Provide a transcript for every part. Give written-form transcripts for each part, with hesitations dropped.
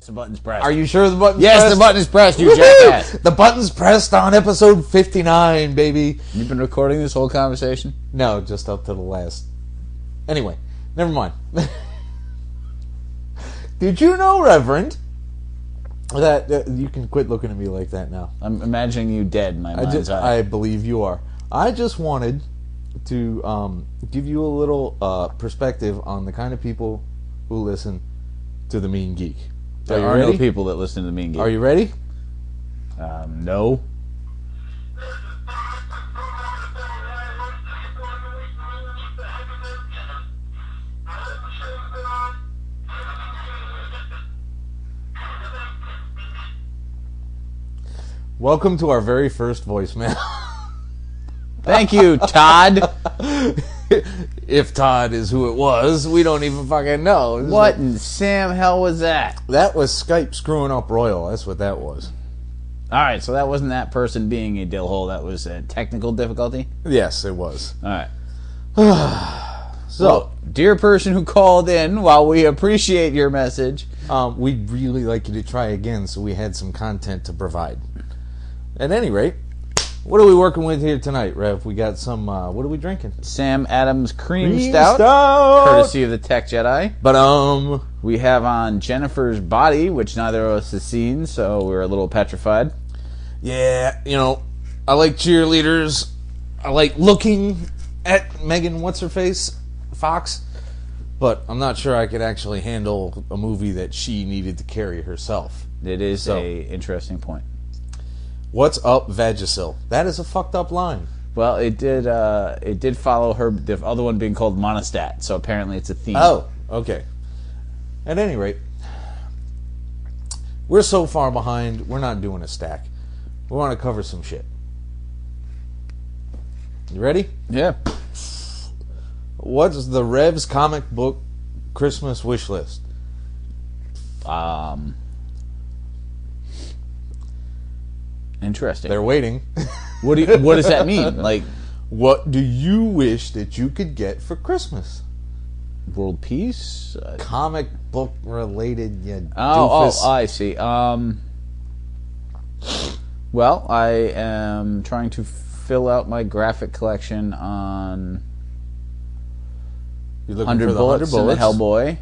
the button's pressed. Are you sure the button's pressed? Yes, the button is pressed, you jackass. The button's pressed on episode 59, baby. You've been recording this whole conversation? No, just up to the last. Anyway, never mind. Did you know, Reverend, that you can quit looking at me like that now? I'm imagining you dead in my mind's eye. I believe you are. I just wanted to give you a little perspective on the kind of people who listen to the Mean Geek. There are no people that listen to the Mean Geek. Are you ready? No. Welcome to our very first voicemail. Thank you, Todd. If Todd is who it was, we don't even fucking know. What in Sam hell was that? That was Skype screwing up royal. That's what that was. All right, so that wasn't that person being a dillhole. That was a technical difficulty? Yes, it was. All right. So, dear person who called in, while we appreciate your message, we'd really like you to try again so we had some content to provide. At any rate, what are we working with here tonight, Rev? We got some, what are we drinking? Sam Adams Cream Stout, courtesy of the Tech Jedi. But, we have on Jennifer's Body, which neither of us has seen, so we're a little petrified. Yeah, you know, I like cheerleaders. I like looking at Megan What's-Her-Face, Fox. But I'm not sure I could actually handle a movie that she needed to carry herself. It is a interesting point. What's up, Vagisil? That is a fucked up line. Well, it did follow her, the other one being called Monostat, so apparently it's a theme. Oh, okay. At any rate, we're so far behind, we're not doing a stack. We want to cover some shit. You ready? Yeah. What's the Rev's comic book Christmas wish list? Interesting. They're waiting. What does that mean? Like, what do you wish that you could get for Christmas? World peace? Comic book related, you doofus. I see. Well, I am trying to fill out my graphic collection on 100 Bullets and Hellboy.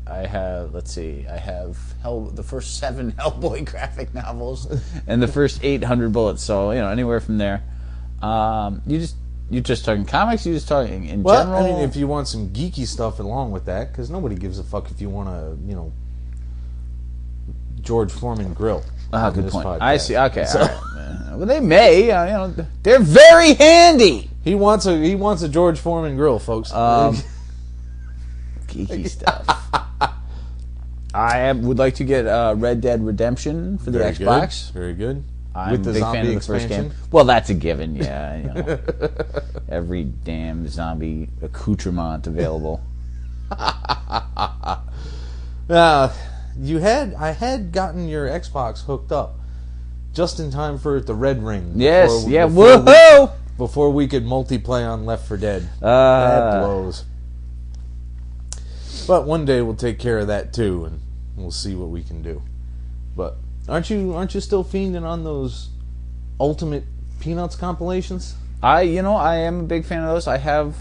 I have, let's see, I have the first 7 Hellboy graphic novels and the first 800 Bullets, so, you know, anywhere from there. You just talking comics? You just talking in general? I mean, if you want some geeky stuff along with that, because nobody gives a fuck if you want to, you know, George Foreman grill. Good point. Podcast. I see. Okay, so, all right. Well, they may. You know, they're very handy. He wants a George Foreman grill, folks. Geeky stuff. I would like to get Red Dead Redemption for the Xbox. Very good. I'm with the a big zombie fan of the expansion. first game. Well, that's a given. Yeah, you know, every damn zombie accoutrement available. I had gotten your Xbox hooked up just in time for the red ring. Yes. Woohoo! Before we could multiplay on Left 4 Dead. That blows. But one day we'll take care of that too, and we'll see what we can do. But aren't you still fiending on those Ultimate Peanuts compilations? I am a big fan of those. I have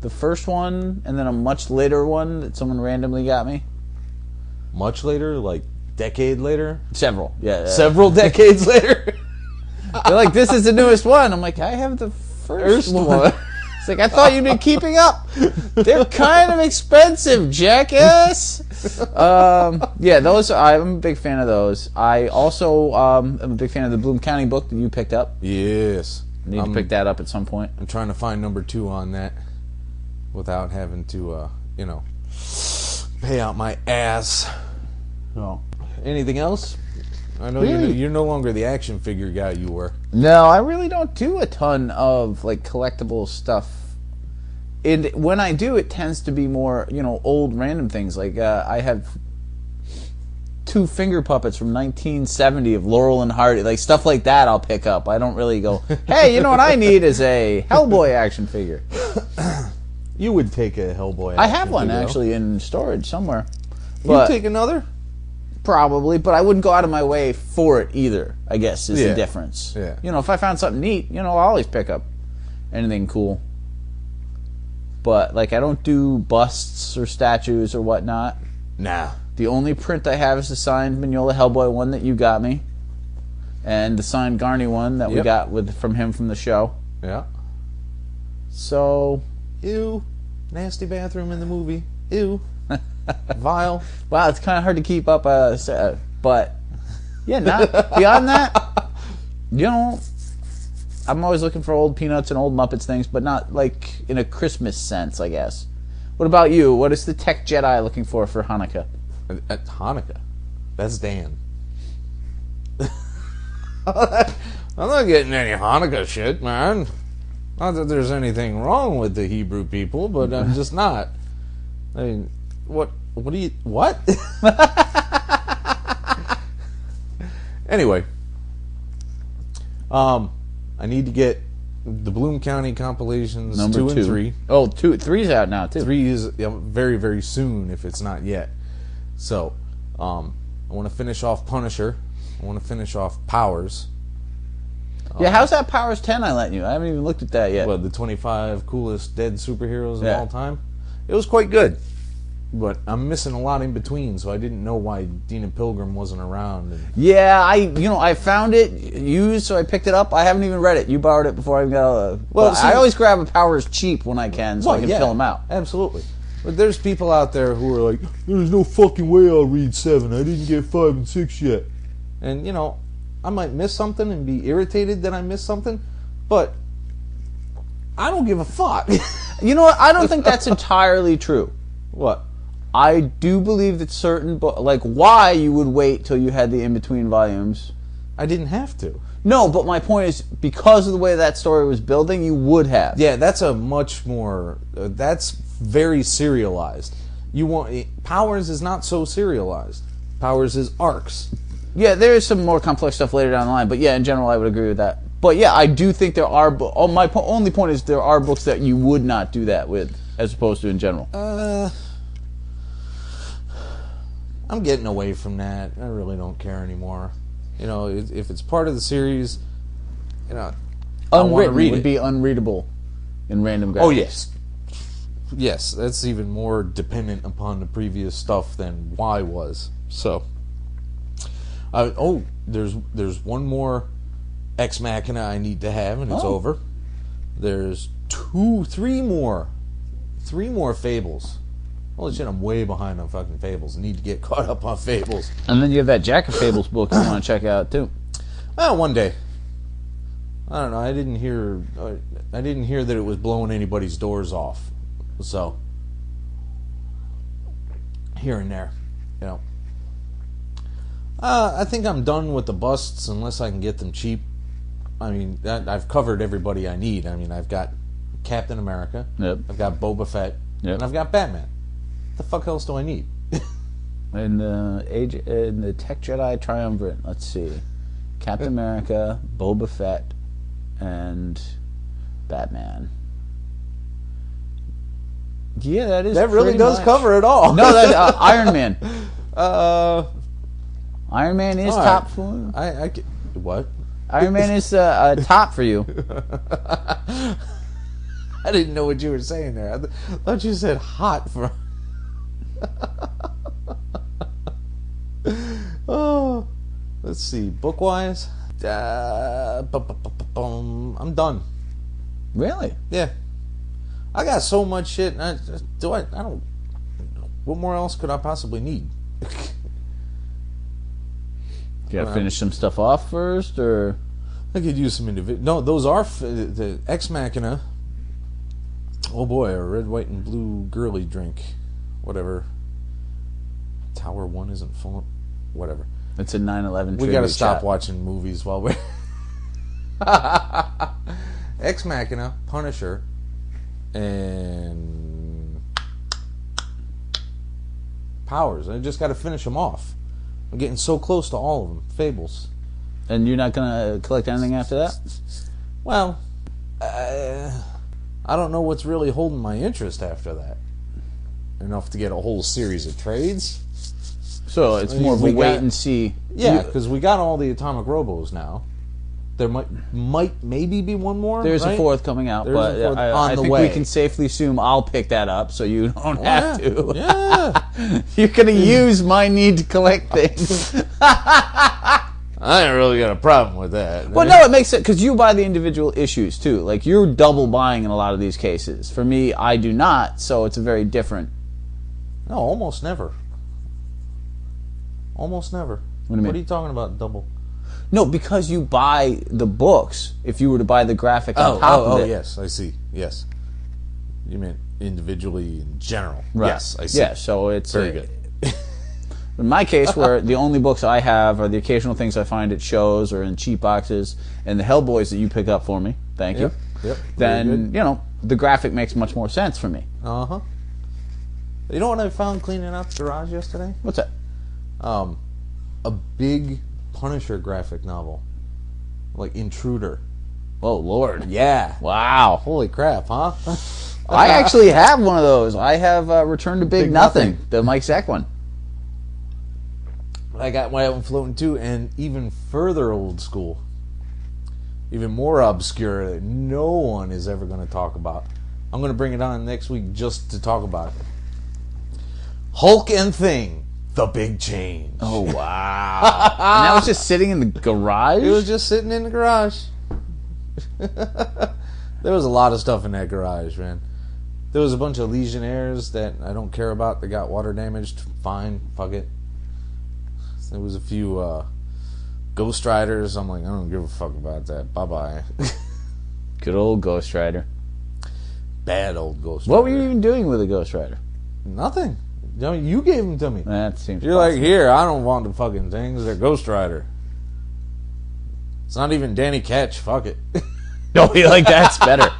the first one and then a much later one that someone randomly got me. Much later, like decade later? Several, yeah. Several decades later? They're like, this is the newest one. I'm like, I have the first one. It's like, I thought you'd be keeping up. They're kind of expensive, jackass. Yeah, those. I'm a big fan of those. I also am a big fan of the Bloom County book that you picked up. Yes. Need to pick that up at some point. I'm trying to find number 2 on that without having to, pay out my ass. No. Anything else? I know you're no longer the action figure guy you were. No, I really don't do a ton of like collectible stuff. And when I do, it tends to be more, old random things. Like I have 2 finger puppets from 1970 of Laurel and Hardy, like stuff like that. I'll pick up. I don't really go, hey, you know what I need is a Hellboy action figure. You would take a Hellboy. I have one actually in storage somewhere. You take another? Probably, but I wouldn't go out of my way for it either, I guess, is the difference. Yeah. You know, if I found something neat, you know, I'll always pick up anything cool. But, like, I don't do busts or statues or whatnot. Nah. The only print I have is the signed Mignola Hellboy one that you got me. And the signed Garney one that we got from him from the show. Yeah. So... Ew. Nasty bathroom in the movie. Ew. Vile. Wow, it's kind of hard to keep up, but yeah, not beyond that. You know, I'm always looking for old Peanuts and old Muppets things, but not like in a Christmas sense, I guess. What about you? What is the Tech Jedi looking for Hanukkah? At Hanukkah, that's Dan. I'm not getting any Hanukkah shit, man. Not that there's anything wrong with the Hebrew people, but I'm just not. I mean, what do you... What? Anyway. I need to get the Bloom County compilations Number 2 and 3. Oh, 3's out now, too. 3 is very, very soon, if it's not yet. So, I want to finish off Punisher. I want to finish off Powers. Yeah, how's that Powers 10 I lent you? I haven't even looked at that yet. Well, the 25 coolest dead superheroes of all time. It was quite good. But I'm missing a lot in between, so I didn't know why Dean and Pilgrim wasn't around. Yeah, I found it used, so I picked it up. I haven't even read it. You borrowed it before I even got Well, I always grab a Powers cheap when I can, so I can fill them out. Absolutely. But there's people out there who are like, there's no fucking way I'll read 7. I didn't get 5 and 6 yet. And, you know, I might miss something and be irritated that I missed something, but I don't give a fuck. You know what? I don't think that's entirely true. What? I do believe that certain like why you would wait till you had the in-between volumes. I didn't have to. No, but my point is, because of the way that story was building, you would have. Yeah, that's a much more... that's very serialized. Powers is not so serialized. Powers is arcs. Yeah, there is some more complex stuff later down the line, but yeah, in general, I would agree with that. But yeah, I do think there are... my only point is there are books that you would not do that with, as opposed to in general. I'm getting away from that. I really don't care anymore. You know, if it's part of the series, you know, I want to read it. Would be unreadable in random graphics. Oh, yes. Yes, that's even more dependent upon the previous stuff than Y was. So, there's one more Ex Machina I need to have, and it's over. There's three more Fables. Holy shit, I'm way behind on fucking Fables. I need to get caught up on Fables. And then you have that Jack of Fables book you want to check out too. Well, one day. I don't know. I didn't hear that it was blowing anybody's doors off. So, here and there, you know. I think I'm done with the busts unless I can get them cheap. I mean, I've covered everybody I need. I mean, I've got Captain America. Yep. I've got Boba Fett. Yep. And I've got Batman. What the fuck else do I need? In the Tech Jedi Triumvirate, let's see. Captain America, Boba Fett, and Batman. Yeah, that really does cover it all. No, that's Iron Man. Iron Man is top for you. What? Iron Man is top for you. I didn't know what you were saying there. I thought you said hot for... Oh, let's see. Book-wise, I'm done. Really? Yeah. I got so much shit. I don't... What more else could I possibly need? You gotta finish some stuff off first, or... I could use some individual... No, those are... the Ex Machina... Oh boy, a red, white, and blue girly drink. Whatever. Tower 1 isn't full. Whatever. It's a 9/11 We gotta stop watching movies while we're... Ex Machina, Punisher, and... Powers. I just gotta finish them off. I'm getting so close to all of them. Fables. And you're not gonna collect anything after that? Well, I don't know what's really holding my interest after that. Enough to get a whole series of trades. So it's more of a wait and see. Yeah, because we got all the Atomic Robos now. There might maybe be one more. There's right? a fourth coming out, There's but a fourth I think we can safely assume I'll pick that up, so you don't have to. Yeah. You're gonna use my need to collect things. I ain't really got a problem with that. Well, no, it makes sense because you buy the individual issues too. Like you're double buying in a lot of these cases. For me, I do not, so it's a very different. No, almost never. Almost never. What do you mean? What are you talking about, double? No, because you buy the books. If you were to buy the graphic on top of it, yes, I see. Yes, you meant individually in general. right. Yes, I see. Yeah, so it's Very good. In my case, where the only books I have are the occasional things I find at shows or in cheap boxes, and the Hellboys that you pick up for me, thank you. Yep. Then the graphic makes much more sense for me. Uh-huh. You know what I found cleaning out the garage yesterday? What's that? A big Punisher graphic novel, like Intruder. Oh Lord! Yeah. Wow! Holy crap, huh? I actually have one of those. I have Return to Big Nothing, the Mike Zeck one. I got my own floating too, and even further old school, even more obscure that no one is ever going to talk about. I'm going to bring it on next week just to talk about it. Hulk and Thing, The Big Change. Oh wow! And that was just sitting in the garage. It was just sitting in the garage. There was a lot of stuff in that garage, man. There was a bunch of Legionnaires that I don't care about that got water damaged. Fine, fuck it. There was a few Ghost Riders. I'm like, I don't give a fuck about that. Bye-bye. Good old Ghost Rider. Bad old Ghost Rider. What were you even doing with a Ghost Rider? Nothing. I mean, you gave them to me. That seems. You're like, here, I don't want the fucking things. They're Ghost Rider. It's not even Danny Ketch. Fuck it. No, you like that's better.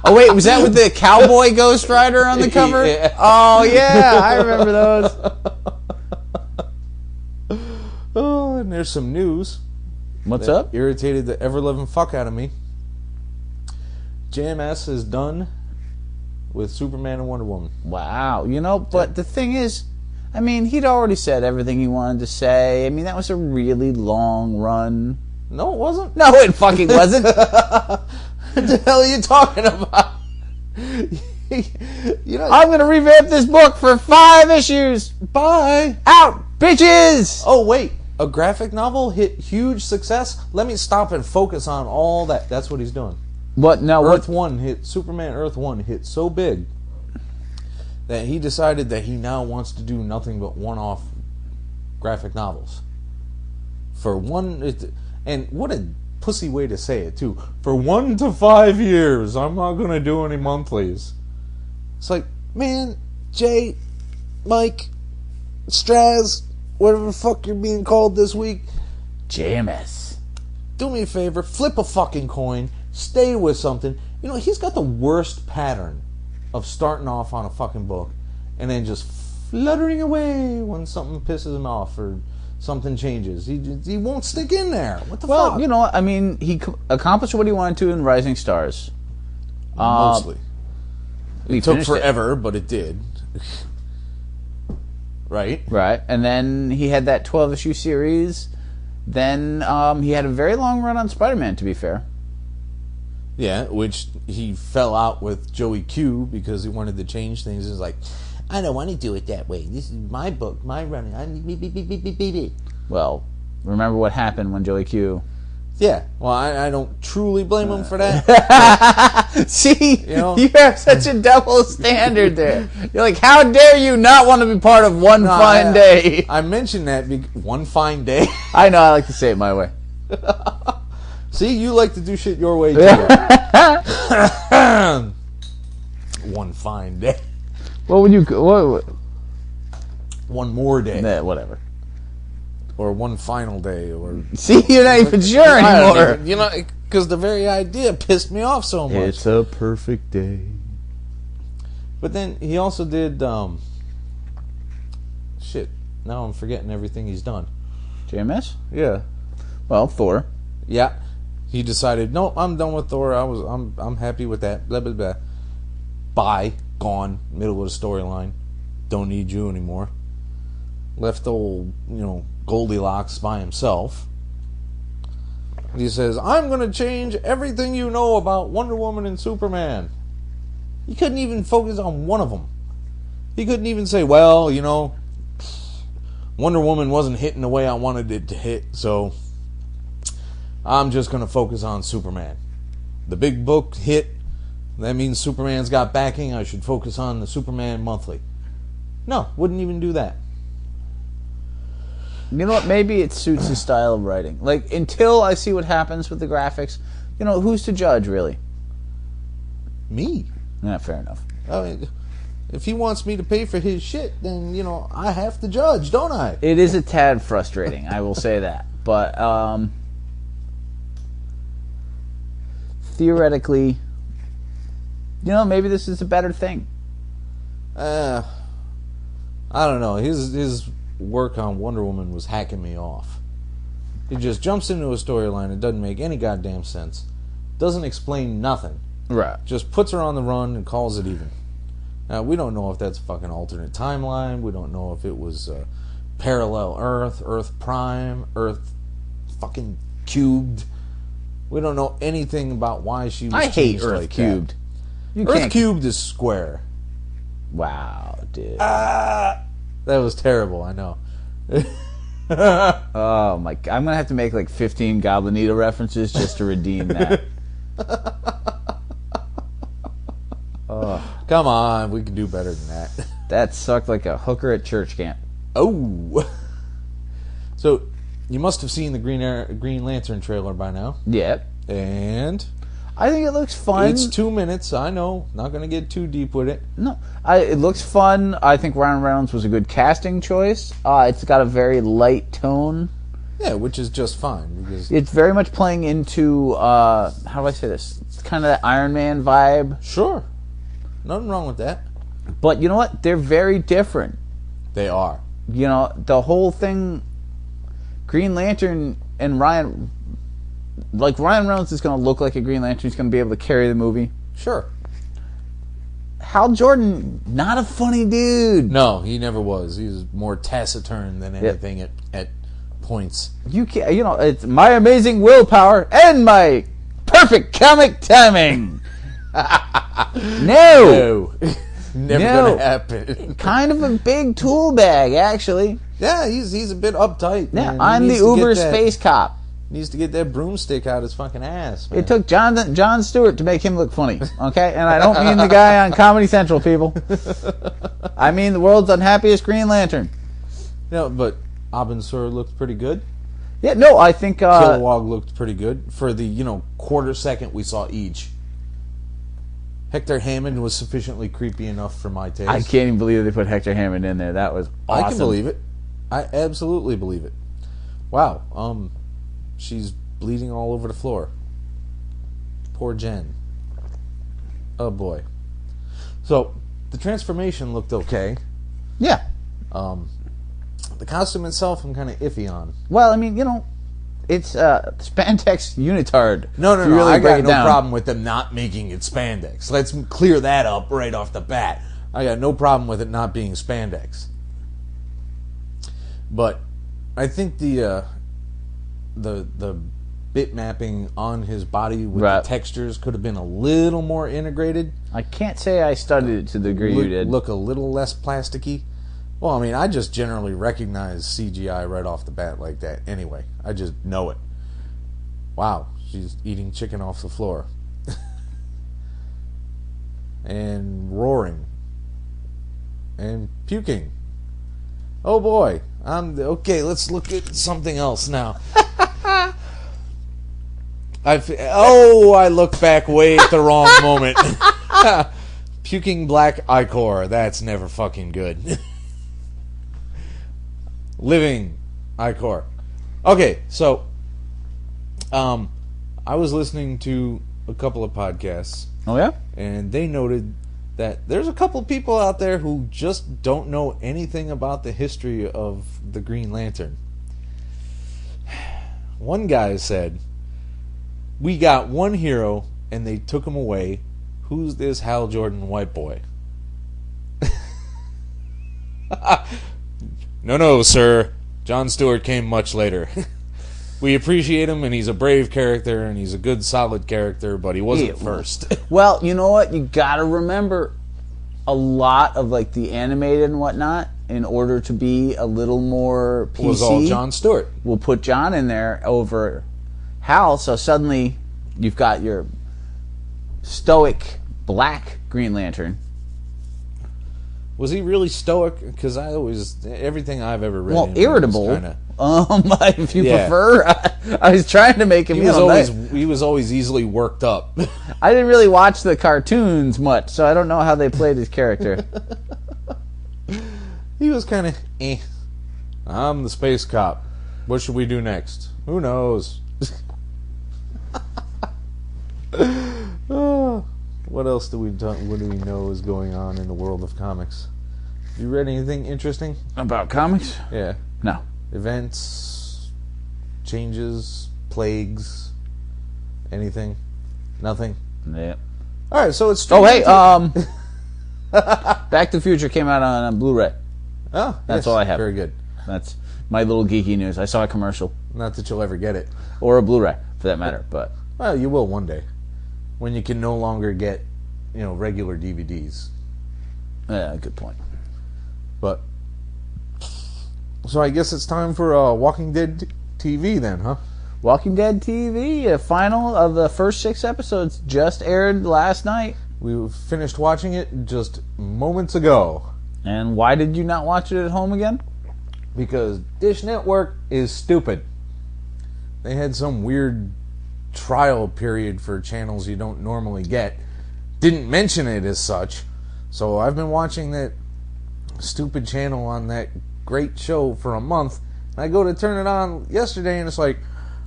Oh wait, was that with the cowboy Ghost Rider on the cover? Yeah. Oh yeah, I remember those. Oh, and there's some news. What's that up? Irritated the ever-loving fuck out of me. JMS is done with Superman and Wonder Woman. Wow, but the thing is, I mean, he'd already said everything he wanted to say. I mean, that was a really long run. No, it wasn't. No, it fucking wasn't. What the hell are you talking about? I'm gonna revamp this book for 5 issues. Bye. Out, bitches. Oh, wait. A graphic novel hit huge success? Let me stop and focus on all that. That's what he's doing. What now? Earth 1 hit, Superman Earth 1 hit so big that he decided that he now wants to do nothing but one-off graphic novels. For one, and what a pussy way to say it too. For 1 to 5 years, I'm not going to do any monthlies. It's like, man, Jay, Mike, Straz, whatever the fuck you're being called this week, JMS. do me a favor, flip a fucking coin, stay with something. He's got the worst pattern of starting off on a fucking book and then just fluttering away when something pisses him off or something changes. He won't stick in there. What the fuck? Well, I mean, he accomplished what he wanted to in Rising Stars. Mostly. It took forever, but it did. Right? Right. And then he had that 12-issue series. Then he had a very long run on Spider-Man, to be fair. Yeah, which he fell out with Joey Q because he wanted to change things. He's like, I don't want to do it that way. This is my book, my running. Well, remember what happened when Joey Q... Yeah, well, I don't truly blame him for that. See, you have such a double standard there. You're like, how dare you not want to be part of One Fine Day? I mentioned that One Fine Day. I know, I like to say it my way. See, you like to do shit your way too. One Fine Day. What would you... What? One More Day. Nah, whatever. Or One Final Day, or... See, you're not even sure anymore. Because the very idea pissed me off so much. It's a perfect day. But then he also did, shit, now I'm forgetting everything he's done. JMS? Yeah. Well, Thor. Yeah. He decided, no, I'm done with Thor. I'm happy with that. Blah, blah, blah. Bye. Gone. Middle of the storyline. Don't need you anymore. left old, Goldilocks by himself. He says, I'm going to change everything you know about Wonder Woman and Superman. He couldn't even focus on one of them. He couldn't even say, well, Wonder Woman wasn't hitting the way I wanted it to hit, so I'm just going to focus on Superman. The big book hit, that means Superman's got backing, I should focus on the Superman monthly. No, wouldn't even do that. You know what? Maybe it suits his style of writing. Like, until I see what happens with the graphics, who's to judge, really? Me. Yeah, fair enough. I mean, if he wants me to pay for his shit, then, I have to judge, don't I? It is a tad frustrating, I will say that. But, theoretically, maybe this is a better thing. I don't know. His work on Wonder Woman was hacking me off. He just jumps into a storyline. It doesn't make any goddamn sense. Doesn't explain nothing. Right. Just puts her on the run and calls it even. Now, we don't know if that's a fucking alternate timeline. We don't know if it was parallel Earth, Earth Prime, Earth fucking cubed. We don't know anything about why she was I hate Earth like cubed. Earth cubed is square. Wow, dude. That was terrible, I know. Oh my god. I'm going to have to make like 15 Goblinito references just to redeem that. Come on, we can do better than that. That sucked like a hooker at church camp. Oh. So, you must have seen the Green Lantern trailer by now. Yep. And I think it looks fun. It's 2 minutes, I know. Not going to get too deep with it. No, it looks fun. I think Ryan Reynolds was a good casting choice. It's got a very light tone. Yeah, which is just fine. Because it's very much playing into, how do I say this? It's kind of that Iron Man vibe. Sure. Nothing wrong with that. But you know what? They're very different. They are. The whole thing, Green Lantern and Ryan Reynolds is going to look like a Green Lantern. He's going to be able to carry the movie. Sure. Hal Jordan, not a funny dude. No, he never was. He was more taciturn than anything at points. You can't, it's my amazing willpower and my perfect comic timing. No. Never gonna happen. Kind of a big tool bag, actually. Yeah, he's a bit uptight. Yeah, Man. I'm the Uber space cop. Needs to get that broomstick out his fucking ass, man. It took Jon Stewart to make him look funny, okay? And I don't mean the guy on Comedy Central, people. I mean the world's unhappiest Green Lantern. But Abin Sur looked pretty good. Yeah, no, I think Kilowog looked pretty good for the quarter second we saw each. Hector Hammond was sufficiently creepy enough for my taste. I can't even believe they put Hector Hammond in there. That was awesome. I can believe it. I absolutely believe it. Wow. She's bleeding all over the floor. Poor Jen. Oh boy. So the transformation looked okay. Yeah. The costume itself, I'm kind of iffy on. Well, I mean, it's spandex unitard. No. Really I got no down. problem with them not making it spandex. Let's clear that up right off the bat. I got no problem with it not being spandex. But I think the bit mapping on his body with the textures could have been a little more integrated. I can't say I studied it to the degree you did. Look a little less plasticky. Well, I mean, I just generally recognize CGI right off the bat like that anyway. I just know it. Wow, she's eating chicken off the floor. And roaring. And puking. Oh boy. Okay, let's look at something else now. I looked back way at the wrong moment. Puking black ichor. That's never fucking good. Living ichor. Okay, so I was listening to a couple of podcasts. Oh yeah? And they noted that there's a couple of people out there who just don't know anything about the history of the Green Lantern. One guy said, "We got one hero and they took him away. Who's this Hal Jordan white boy?" No, sir. Jon Stewart came much later. We appreciate him, and he's a brave character, and he's a good, solid character, but he wasn't first. Well, you know what? You gotta remember, a lot of like the animated and whatnot, in order to be a little more PC, was all Jon Stewart. We'll put Jon in there over Hal, so suddenly you've got your stoic black Green Lantern. Was he really stoic? Because everything I've ever read. Well, irritable. If you prefer, I was trying to make him. He was always easily worked up. I didn't really watch the cartoons much, so I don't know how they played his character. He was kind of I'm the space cop. What should we do next? Who knows? What else what do we know is going on in the world of comics? You read anything interesting? About comics? Yeah. No. Events, changes, plagues, anything? Nothing? Yeah. Alright, so it's... Back to the Future came out on Blu-ray. Oh, that's all I have. Very good. That's my little geeky news. I saw a commercial. Not that you'll ever get it. Or a Blu-ray, for that matter, but... Well, you will one day. When you can no longer get, regular DVDs. Yeah, good point. But... So I guess it's time for Walking Dead TV then, huh? Walking Dead TV, a final of the first 6 episodes just aired last night. We finished watching it just moments ago. And why did you not watch it at home again? Because Dish Network is stupid. They had some weird trial period for channels you don't normally get. Didn't mention it as such. So I've been watching that stupid channel on that great show for a month. And I go to turn it on yesterday and it's like,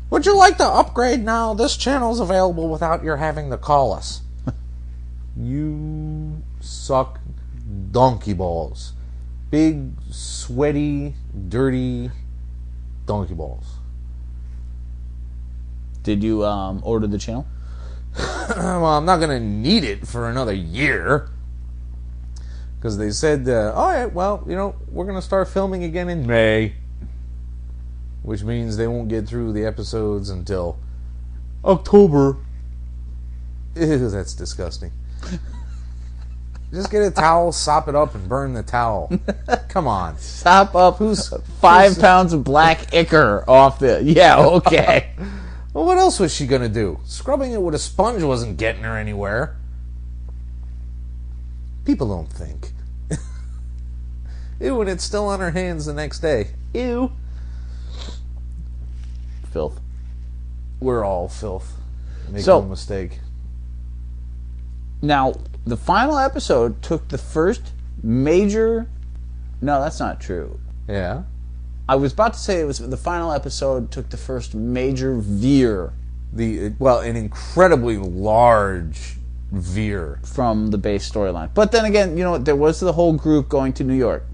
would you like to upgrade now? This channel's available without your having to call us. You suck donkey balls. Big, sweaty, dirty donkey balls. Did you order the channel? Well, I'm not going to need it for another year. Because they said, all right, well, we're going to start filming again in May. Which means they won't get through the episodes until October. Ew, that's disgusting. Just get a towel, sop it up, and burn the towel. Come on. Sop up 5 pounds of black ichor off the... Yeah, okay. Well, what else was she going to do? Scrubbing it with a sponge wasn't getting her anywhere. People don't think. Ew, and it's still on her hands the next day. Ew. Filth. We're all filth. Make no mistake. Now, the final episode took the first major... No, that's not true. Yeah? I was about to say the final episode took the first major veer. An incredibly large veer. From the base storyline. But then again, there was the whole group going to New York.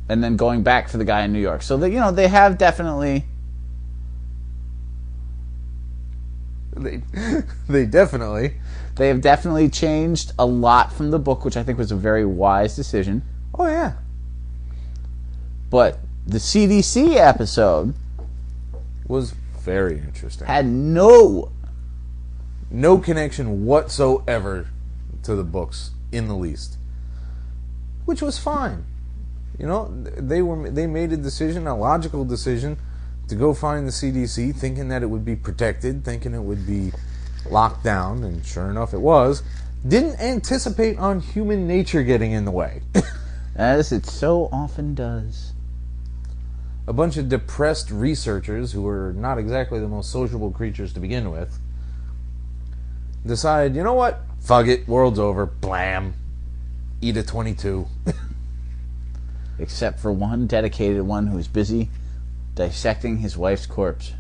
And then going back for the guy in New York. So, they have definitely... They definitely... They have definitely changed a lot from the book, which I think was a very wise decision. Oh, yeah. But the CDC episode... was very interesting. Had no connection whatsoever to the books, in the least. Which was fine. They made a decision, a logical decision, to go find the CDC, thinking that it would be protected, thinking it would be locked down, and sure enough it was. Didn't anticipate on human nature getting in the way. As it so often does. A bunch of depressed researchers, who were not exactly the most sociable creatures to begin with, decide, you know what? Fuck it, world's over. Blam. Eat a 22. Except for one dedicated one who's busy dissecting his wife's corpse,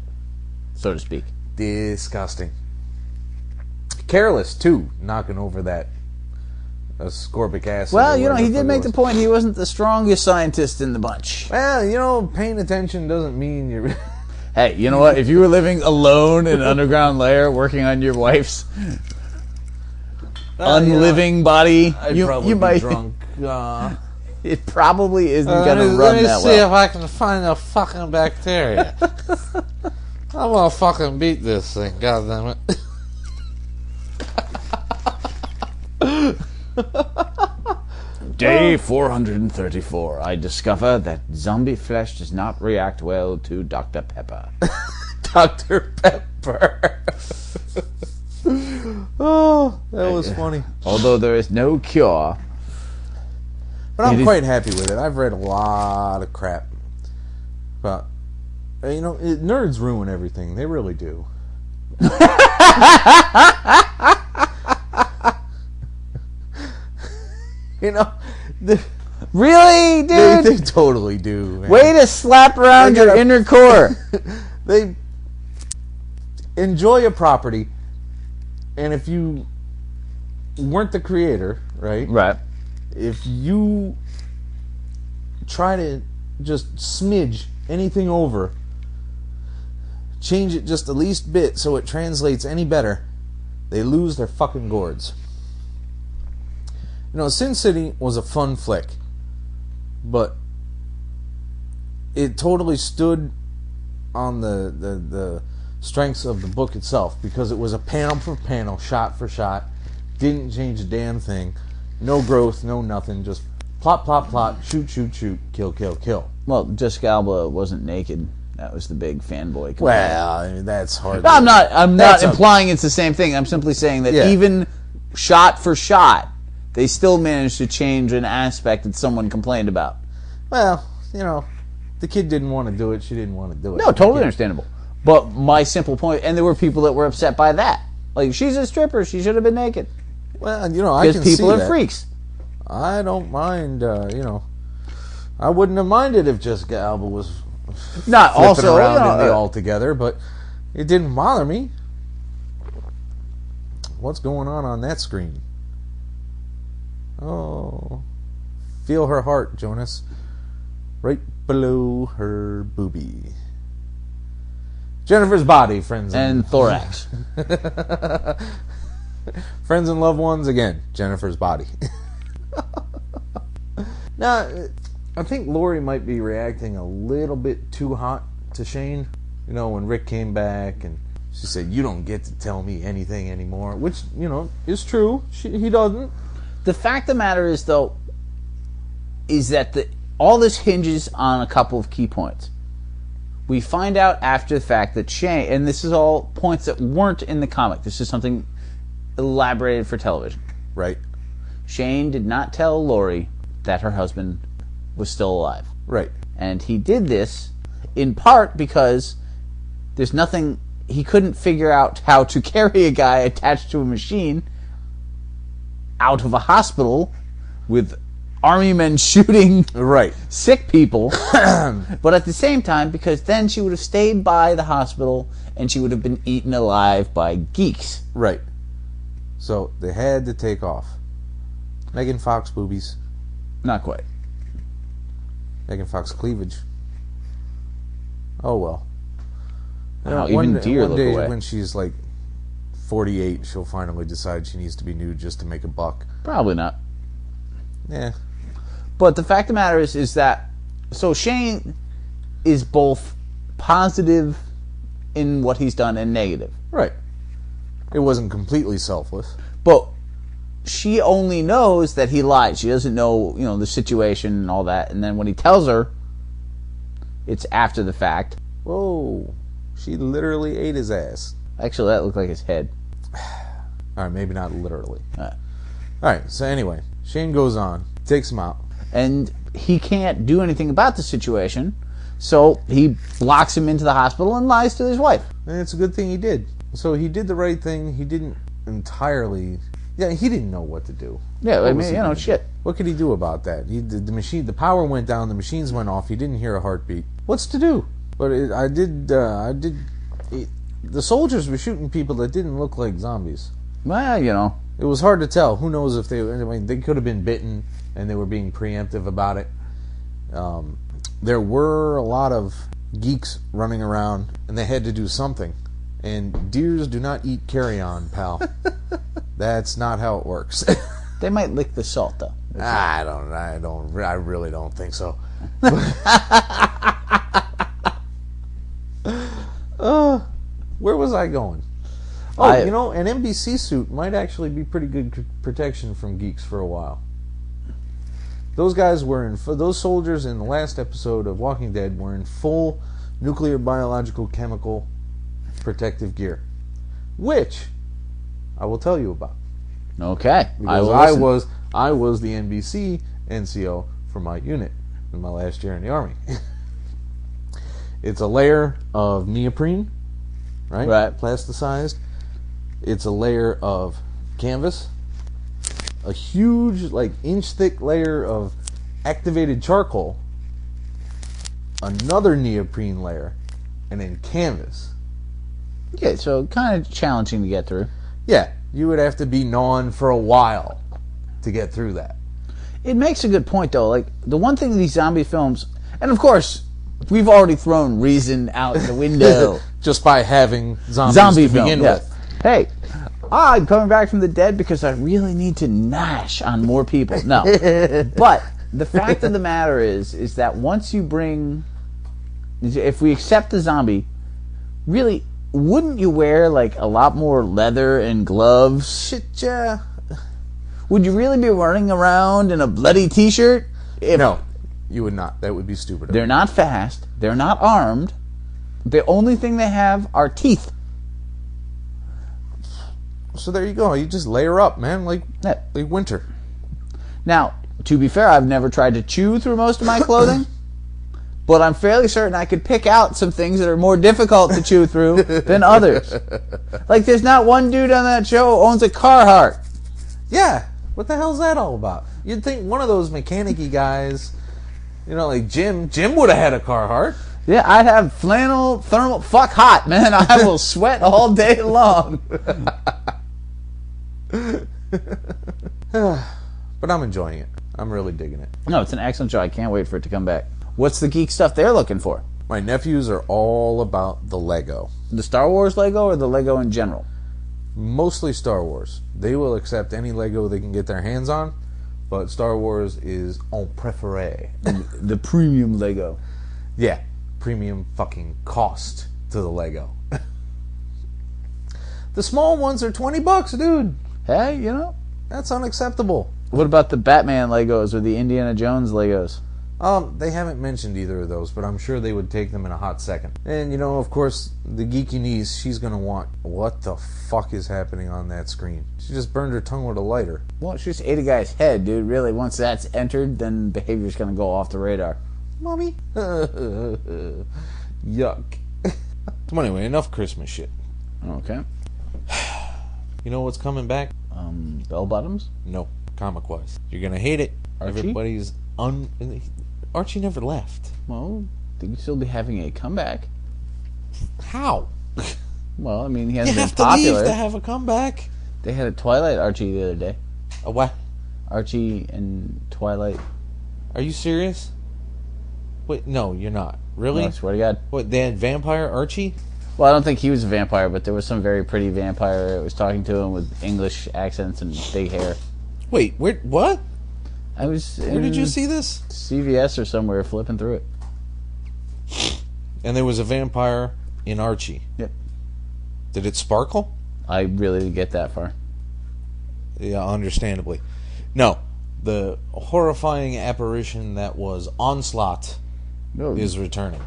so to speak. Disgusting. Careless, too, knocking over that ascorbic acid. Well, he did make the point he wasn't the strongest scientist in the bunch. Well, paying attention doesn't mean you're... Hey, you know what? If you were living alone in an underground lair working on your wife's unliving body, I'd probably you might... be drunk. It probably isn't going to run that well. Let me see if I can find a fucking bacteria. I'm going to fucking beat this thing, goddammit. Day 434. I discover that zombie flesh does not react well to Dr. Pepper. Dr. Pepper. Oh, that was funny. Although there is no cure. But I'm quite happy with it. I've read a lot of crap. But, nerds ruin everything. They really do. Really, dude? They totally do, man. Way to slap around your inner core. They enjoy a property, and if you weren't the creator, right? Right. If you try to just smidge anything over, change it just the least bit so it translates any better, they lose their fucking gourds. Sin City was a fun flick, but it totally stood on the strengths of the book itself, because it was a panel for panel, shot for shot, didn't change a damn thing, no growth, no nothing, just plot, plot, plot, shoot, shoot, shoot, kill, kill, kill. Well, Jessica Alba wasn't naked. That was the big fanboy complaint. Well, that's hard. No, I'm not implying it's the same thing. I'm simply saying that even shot for shot, they still managed to change an aspect that someone complained about. Well, the kid didn't want to do it. She didn't want to do it. No, totally understandable. But my simple point, and there were people that were upset by that. Like, she's a stripper. She should have been naked. Well, I can see that. Because people are freaks. I don't mind, I wouldn't have minded if Jessica Alba was not also around in the altogether, but it didn't bother me. What's going on that screen? Oh, feel her heart, Jonas. Right below her boobie. Jennifer's body, friends. And thorax. Friends and loved ones, again, Jennifer's body. Now, I think Lori might be reacting a little bit too hot to Shane. When Rick came back and she said, "You don't get to tell me anything anymore," which, is true. He doesn't. The fact of the matter is, though, is that all this hinges on a couple of key points. We find out after the fact that Shane, and this is all points that weren't in the comic. This is something elaborated for television. Right. Shane did not tell Lori that her husband was still alive. Right. And he did this in part because there's nothing, he couldn't figure out how to carry a guy attached to a machine out of a hospital with army men shooting sick people. But at the same time, because then she would have stayed by the hospital and she would have been eaten alive by geeks. Right. So they had to take off. Megan Fox boobies. Not quite. Megan Fox cleavage. Oh well. Wow, even deer look away. When she's like 48, she'll finally decide she needs to be nude just to make a buck. Probably not. Yeah. But the fact of the matter is that, so Shane is both positive in what he's done and negative. Right. It wasn't completely selfless. But she only knows that he lied. She doesn't know, the situation and all that. And then when he tells her, it's after the fact. Whoa. She literally ate his ass. Actually, that looked like his head. Alright, maybe not literally. Alright, so anyway, Shane goes on, takes him out. And he can't do anything about the situation, so he blocks him into the hospital and lies to his wife. And it's a good thing he did. So he did the right thing. He didn't entirely... Yeah, he didn't know what to do. Yeah, I mean, shit. What could he do about that? The machine, the power went down, the machines went off, he didn't hear a heartbeat. What's to do? But the soldiers were shooting people that didn't look like zombies. Well, It was hard to tell. Who knows if they could have been bitten and they were being preemptive about it. There were a lot of geeks running around and they had to do something. And deers do not eat carrion, pal. That's not how it works. They might lick the salt, though. I really don't think so. Where was I going? Oh, an NBC suit might actually be pretty good protection from geeks for a while. Those guys those soldiers in the last episode of Walking Dead were in full nuclear, biological, chemical protective gear, which I will tell you about. Okay. Because I was the NBC NCO for my unit in my last year in the Army. It's a layer of neoprene, right? Plasticized. It's a layer of canvas, a huge, inch-thick layer of activated charcoal, another neoprene layer, and then canvas. Yeah, so kind of challenging to get through. Yeah, you would have to be gnawing for a while to get through that. It makes a good point, though. Like, the one thing in these zombie films, and of course, we've already thrown reason out the window. Just by having zombies to begin with. Hey, I'm coming back from the dead because I really need to gnash on more people. No. But the fact of the matter is that once you if we accept the zombie, really, wouldn't you wear, a lot more leather and gloves? Shit, yeah. Would you really be running around in a bloody t-shirt? No, you would not. That would be stupid. They're not fast. They're not armed. The only thing they have are teeth. So there you go. You just layer up, man, like winter. Now, to be fair, I've never tried to chew through most of my clothing, but I'm fairly certain I could pick out some things that are more difficult to chew through than others. There's not one dude on that show who owns a Carhartt. Yeah. What the hell's that all about? You'd think one of those mechanic-y guys, like Jim would have had a Carhartt. Yeah, I'd have flannel, thermal, fuck hot, man. I will sweat all day long. But I'm enjoying it. I'm really digging it. No, it's an excellent show. I can't wait for it to come back. What's the geek stuff they're looking for? My nephews are all about the Lego. The Star Wars Lego or the Lego in general? Mostly Star Wars. They will accept any Lego they can get their hands on, but Star Wars is en préféré. The premium Lego. Yeah, premium fucking cost to the Lego. The small ones are $20, dude. Hey, That's unacceptable. What about the Batman Legos or the Indiana Jones Legos? They haven't mentioned either of those, but I'm sure they would take them in a hot second. And, of course, the geeky niece, she's going to want, what the fuck is happening on that screen? She just burned her tongue with a lighter. Well, she just ate a guy's head, dude. Really, once that's entered, then behavior's going to go off the radar. Mommy? Yuck. So anyway, enough Christmas shit. Okay. You know what's coming back? Bell bottoms? No, comic-wise. You're going to hate it. Archie? Everybody's Archie never left. Well, they could still be having a comeback. How? Well, I mean, he hasn't been popular. You have to leave to have a comeback. They had a Twilight Archie the other day. A what? Archie and Twilight. Are you serious? Wait, no, you're not. Really? No, I swear to God. What, they had Vampire Archie? Well, I don't think he was a vampire, but there was some very pretty vampire that was talking to him with English accents and big hair. Wait, what? I was. Where did you see this? CVS or somewhere, flipping through it. And there was a vampire in Archie. Yep. Did it sparkle? I really didn't get that far. Yeah, understandably. No, the horrifying apparition that was Onslaught is returning.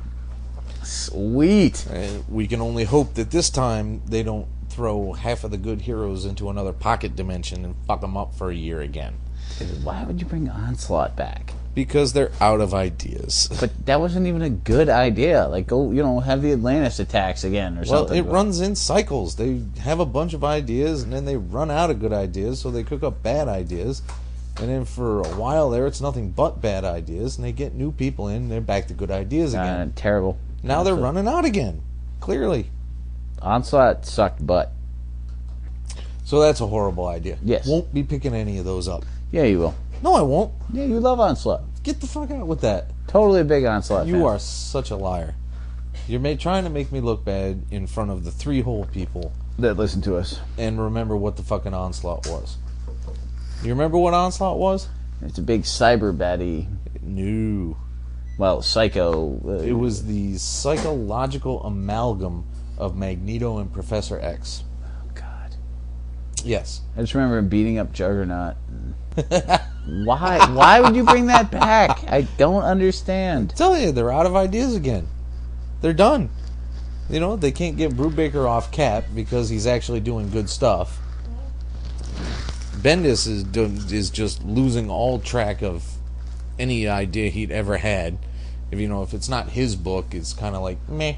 Sweet. We can only hope that this time they don't throw half of the good heroes into another pocket dimension and fuck them up for a year again. Why would you bring Onslaught back? Because they're out of ideas. But that wasn't even a good idea. Go, have the Atlantis attacks again or something. Well, it runs in cycles. They have a bunch of ideas, and then they run out of good ideas, so they cook up bad ideas. And then for a while there, it's nothing but bad ideas, and they get new people in, and they're back to good ideas again. Terrible. Now they're running out again, clearly. Onslaught sucked butt. So that's a horrible idea. Yes. Won't be picking any of those up. Yeah, you will. No, I won't. Yeah, you love Onslaught. Get the fuck out with that. Totally a big Onslaught fan. You are such a liar. You're trying to make me look bad in front of the 3 whole people that listen to us. And remember what the fucking Onslaught was. You remember what Onslaught was? It's a big cyber baddie. No. Well, Psycho. It was the psychological amalgam of Magneto and Professor X. Oh, God. Yes. I just remember him beating up Juggernaut. Why? Why would you bring that back? I don't understand. I tell you, they're out of ideas again. They're done. You know, they can't get Brubaker off Cap because he's actually doing good stuff. Bendis is just losing all track of any idea he'd ever had. If it's not his book, it's kind of like meh.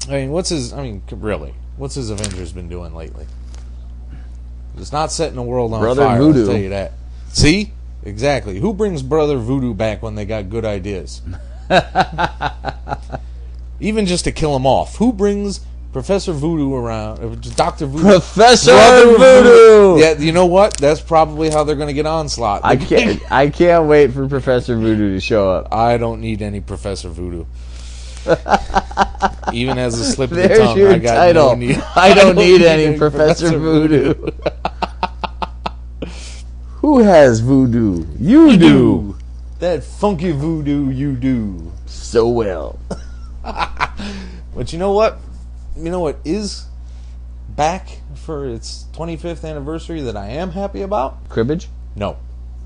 I mean, what's his Avengers been doing lately? It's not setting the world on Brother fire. Voodoo. I'll tell you that. See, exactly. Who brings Brother Voodoo back when they got good ideas? Even just to kill him off. Who brings Professor Voodoo around? Dr. Voodoo. Professor Brother Voodoo. Yeah, you know what? That's probably how they're going to get Onslaught. I can't wait for Professor Voodoo to show up. I don't need any Professor Voodoo. Even as a slip of the There's tongue, your I got title. no need. I don't need any Professor Voodoo. Who has voodoo? You do. That funky voodoo you do. So well. But you know what? You know what is back for its 25th anniversary that I am happy about? Cribbage? No.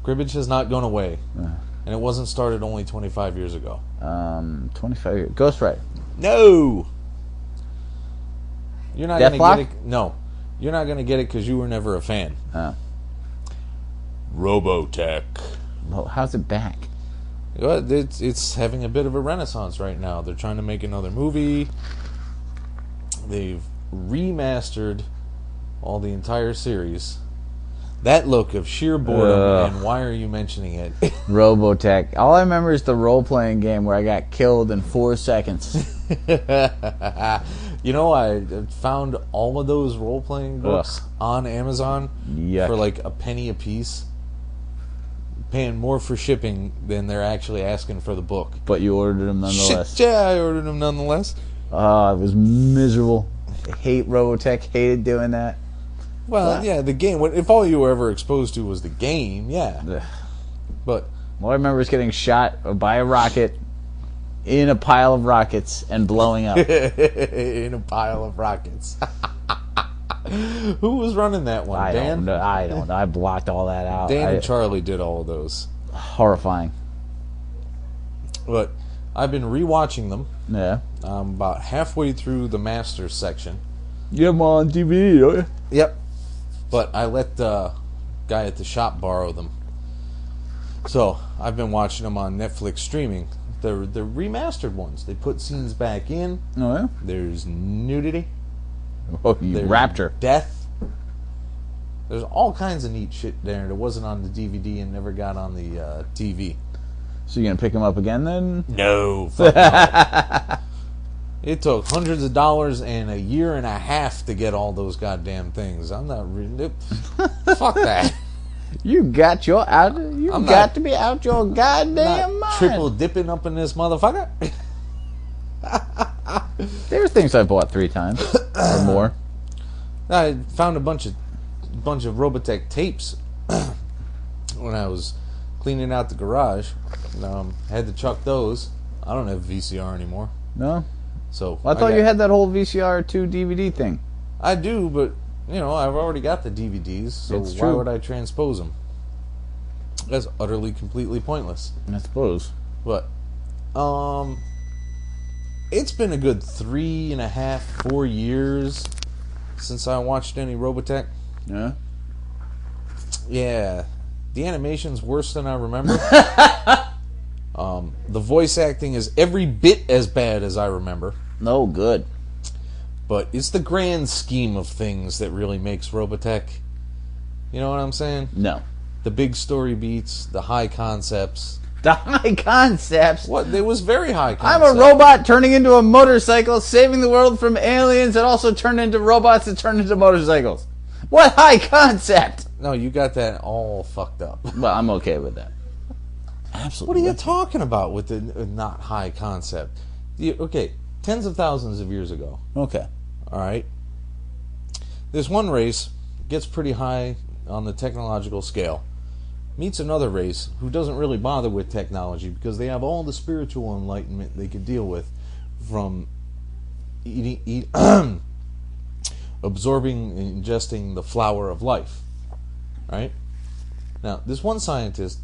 Cribbage has not gone away. And it wasn't started only 25 years ago. 25 years. Ghost Rider. No! You're not going to Deathlock? get it. No. You're not going to get it because you were never a fan. Oh. Robotech. Well, how's it back? It's having a bit of a renaissance right now. They're trying to make another movie. They've remastered the entire series. That look of sheer boredom, and why are you mentioning it? Robotech. All I remember is the role-playing game where I got killed in 4 seconds. You know, I found all of those role-playing books on Amazon for like a penny a piece. Paying more for shipping than they're actually asking for the book. But you ordered them nonetheless. Shit, yeah, I ordered them nonetheless. It was miserable. I hate Robotech. Hated doing that. Well, yeah, the game. If all you were ever exposed to was the game, yeah. Ugh. But all I remember is getting shot by a rocket in a pile of rockets and blowing up. in a pile of rockets. Who was running that one? Dan? I don't know. I blocked all that out. Dan and Charlie did all of those. Horrifying. But I've been rewatching them. Yeah. I'm about halfway through the Masters section. You have them on DVD, don't you? Yep. But I let the guy at the shop borrow them. So I've been watching them on Netflix streaming. They're remastered ones. They put scenes back in. Oh, yeah? There's nudity. Oh, you There's raptor. death. There's all kinds of neat shit there that wasn't on the DVD and never got on the TV. So you gonna pick them up again then? No. Fuck no. It took hundreds of dollars and a year and a half to get all those goddamn things. I'm not reading it. Fuck that. You got your out. You I'm got not- to be out your goddamn mind. Triple dipping up in this motherfucker. There's things I bought 3 times or more. I found a bunch of Robotech tapes when I was cleaning out the garage. Had to chuck those. I don't have VCR anymore. No, So well, I thought you had that whole VCR 2 DVD thing. I do, but I've already got the DVDs, so It's why true. would I transpose them? That's utterly, completely pointless. I suppose. But, it's been a good 3.5, 4 years since I watched any Robotech. Yeah. Yeah, the animation's worse than I remember. The voice acting is every bit as bad as I remember. No good. But it's the grand scheme of things that really makes Robotech. You know what I'm saying? No. The big story beats, the high concepts. The high concepts. What? It was very high I'm concept. a robot turning into a motorcycle, saving the world from aliens that also turn into robots that turn into motorcycles. What high concept? No, you got that all fucked up. Well, I'm okay with that. Absolutely. What are you talking about with the not high concept? Okay, tens of thousands of years ago. Okay. All right. This one race gets pretty high on the technological scale. meets another race who doesn't really bother with technology because they have all the spiritual enlightenment they could deal with from absorbing and ingesting the flower of life. Right? Now, this one scientist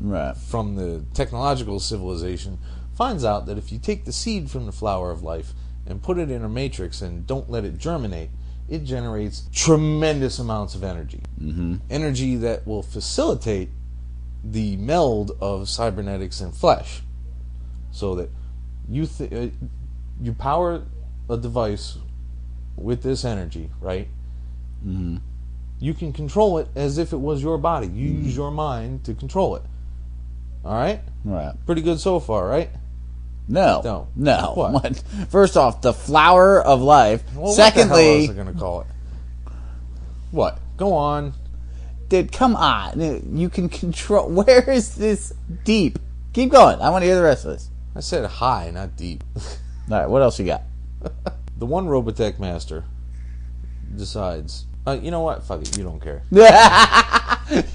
from the technological civilization finds out that if you take the seed from the flower of life and put it in a matrix and don't let it germinate, it generates tremendous amounts of energy. Energy that will facilitate the meld of cybernetics and flesh. So that you power a device with this energy, right? You can control it as if it was your body. You use your mind to control it. All right? Right. Pretty good so far, right? No. What? First off, the flower of life. Well, Secondly, what the hell else are going to call it? What? Go on. Dude, come on. You can control. Where is this deep? Keep going. I want to hear the rest of this. I said high, not deep. All right, what else you got? The one Robotech master decides, you know what? Fuck it. You don't care.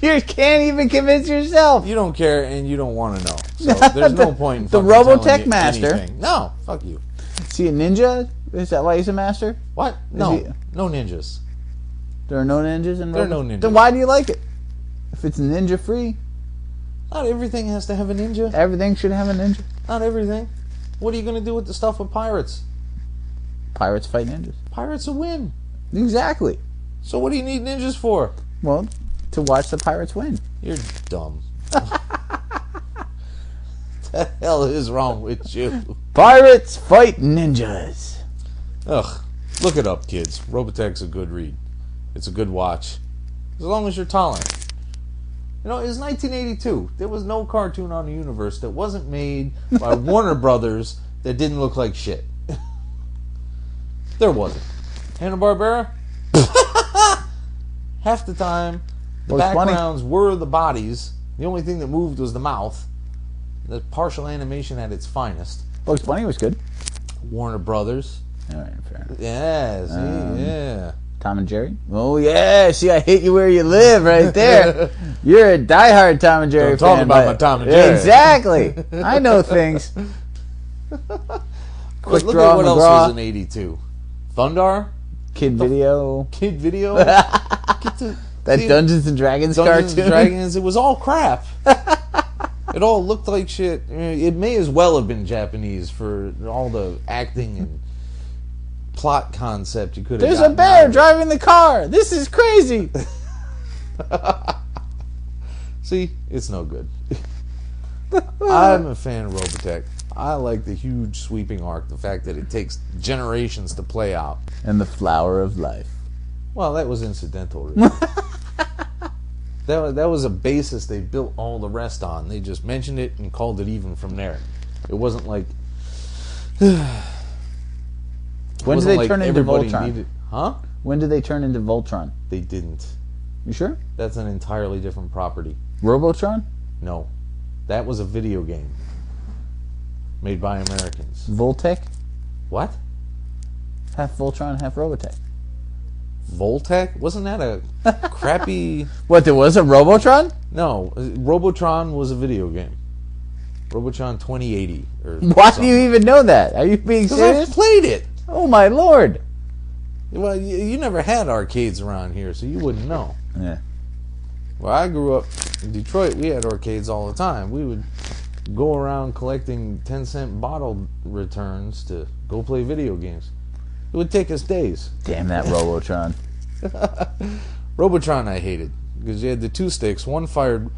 You can't even convince yourself. You don't care, and you don't want to know. So there's no point in the fucking Robotech telling you master. anything. No, fuck you. Is he a ninja? Is that why he's a master? What? No, no ninjas. There are no ninjas in Robotech? There are no ninjas. Then why do you like it? If it's ninja free? Not everything has to have a ninja. Everything should have a ninja. Not everything. What are you going to do with the stuff with pirates? Pirates fight ninjas. Pirates will win. Exactly. So what do you need ninjas for? Well, to watch the pirates win. You're dumb. What the hell is wrong with you? Pirates fight ninjas. Ugh. Look it up, kids. Robotech's a good read. It's a good watch. As long as you're tolerant. You know, it was 1982. There was no cartoon on the universe that wasn't made by Warner Brothers that didn't look like shit. There wasn't. Hanna-Barbera? Half the time, the backgrounds were the bodies. The only thing that moved was the mouth. The partial animation at its finest. Bugs Bunny was good. Warner Brothers. All right, fair. Yeah, see, yeah. Tom and Jerry? Oh, yeah. See, I hit you where you live right there. You're a diehard Tom and Jerry Don't fan. talk about my Tom and Jerry. Exactly. I know things. Quick Look Draw at what McGraw. else was in 82. Thundar? Kid Video. Kid Video? Dungeons and Dragons Dungeons cartoon. and Dragons, it was all crap. It all looked like shit. It may as well have been Japanese for all the acting and plot concept you could have. There's a bear driving the car. This is crazy. See, it's no good. I'm a fan of Robotech. I like the huge sweeping arc, the fact that it takes generations to play out. And the flower of life. Well, that was incidental, really. That was a basis they built all the rest on. They just mentioned it and called it even from there. It wasn't like... When did they turn into Voltron? Huh? When did they turn into Voltron? They didn't. You sure? That's an entirely different property. Robotron? No. That was a video game. Made by Americans. Voltec? What? Half Voltron, half Robotech. Voltec? Wasn't that a crappy... What, there was a Robotron? No. Robotron was a video game. Robotron 2080. Why do you even know that? Are you being serious? Because I've played it. Oh, my Lord. Well, you never had arcades around here, so you wouldn't know. Yeah. Well, I grew up in Detroit. We had arcades all the time. We would go around collecting 10-cent bottle returns to go play video games. It would take us days. Damn that Robotron. Robotron I hated because you had the two sticks. One fired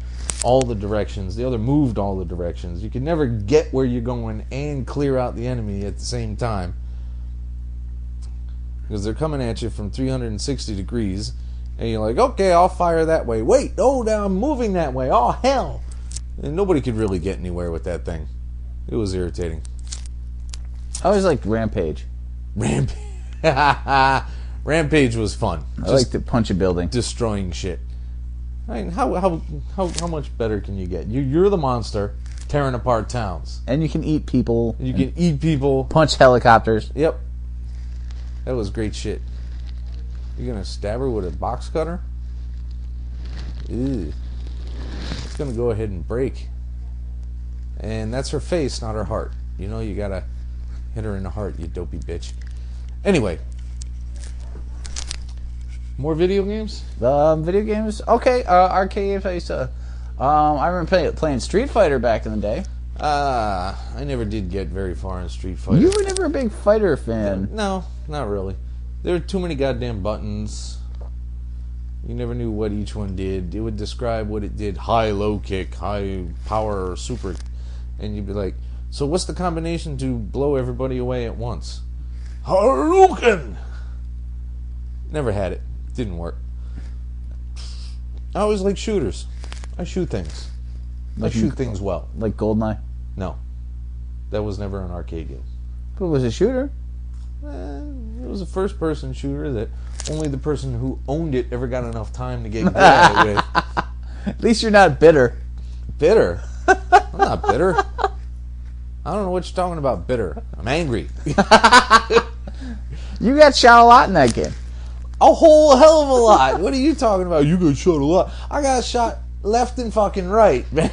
all the directions. The other moved all the directions. You could never get where you're going and clear out the enemy at the same time because they're coming at you from 360 degrees. And you're like, okay, I'll fire that way. Wait, oh, now I'm moving that way. Oh, hell. And nobody could really get anywhere with that thing. It was irritating. I always liked Rampage. Rampage was fun. I like to punch a building. Destroying shit. I mean, how much better can you get? You're the monster tearing apart towns. And you can eat people. You can eat people. Punch helicopters. Yep. That was great shit. You're gonna stab her with a box cutter? Ew. going to go ahead and break. And that's her face, not her heart. You know, you got to hit her in the heart, you dopey bitch. Anyway. More video games? Video games? Okay, arcade games. I remember playing Street Fighter back in the day. I never did get very far in Street Fighter. You were never a big fighter fan. No, not really. There were too many goddamn buttons. You never knew what each one did. It would describe what it did. High, low kick, high power, super. And you'd be like, so what's the combination to blow everybody away at once? Hadouken! Never had it. Didn't work. I always like shooters. I shoot things. I shoot things well. Like GoldenEye? No. That was never an arcade game. But it was a shooter. It was a first-person shooter that only the person who owned it ever got enough time to get good at it with. At least you're not bitter. Bitter? I'm not bitter. I don't know what you're talking about, bitter. I'm angry. You got shot a lot in that game. A whole hell of a lot. What are you talking about? You got shot a lot. I got shot left and fucking right, man.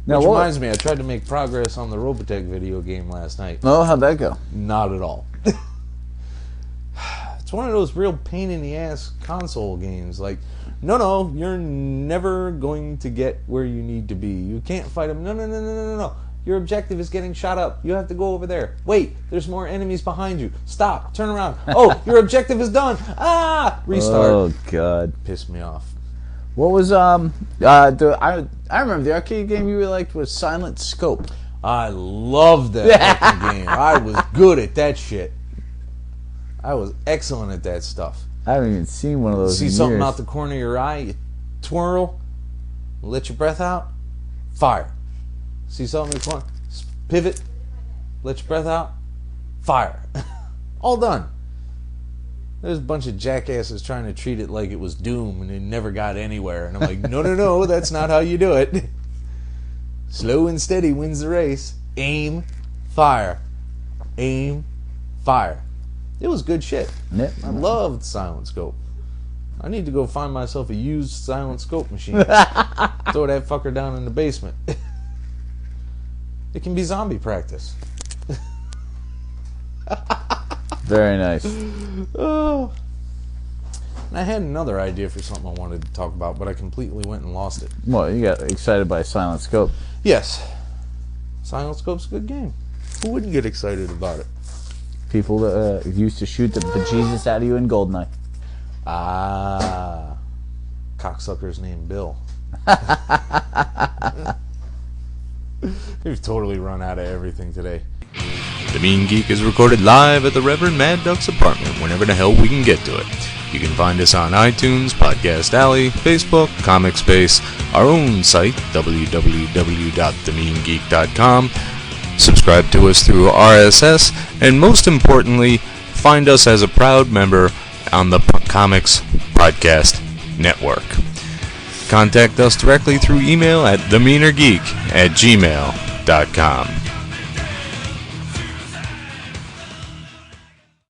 Now, Which reminds me, I tried to make progress on the Robotech video game last night. Oh, how'd that go? Not at all. It's one of those real pain in the ass console games. Like, no, you're never going to get where you need to be. You can't fight them. No. Your objective is getting shot up. You have to go over there. Wait, there's more enemies behind you. Stop. Turn around. Oh, your objective is done. Ah! Restart. Oh, God. Pissed me off. What was, I remember the arcade game you really liked was Silent Scope. I loved that fucking game. I was good at that shit. I was excellent at that stuff. I haven't even seen one of those See in something years. out the corner of your eye, you twirl, let your breath out, fire. See something in the corner, pivot, let your breath out, fire. All done. There's a bunch of jackasses trying to treat it like it was Doom and it never got anywhere. And I'm like, no, that's not how you do it. Slow and steady wins the race. Aim, fire. Aim, fire. It was good shit. Yep. I loved Silent Scope. I need to go find myself a used Silent Scope machine. Throw that fucker down in the basement. It can be zombie practice. Very nice. Oh. And I had another idea for something I wanted to talk about, but I completely went and lost it. Well, you got excited by Silent Scope. Yes. Silent Scope's a good game. Who wouldn't get excited about it? People that used to shoot the bejesus out of you in GoldenEye. Ah. Cocksucker's named Bill. We've totally run out of everything today. The Mean Geek is recorded live at the Reverend Mad Duck's apartment whenever the hell we can get to it. You can find us on iTunes, Podcast Alley, Facebook, Comic Space, our own site, www.themeangeek.com. Subscribe to us through RSS, and most importantly, find us as a proud member on the Comics Podcast Network. Contact us directly through email at themeanergeek@gmail.com.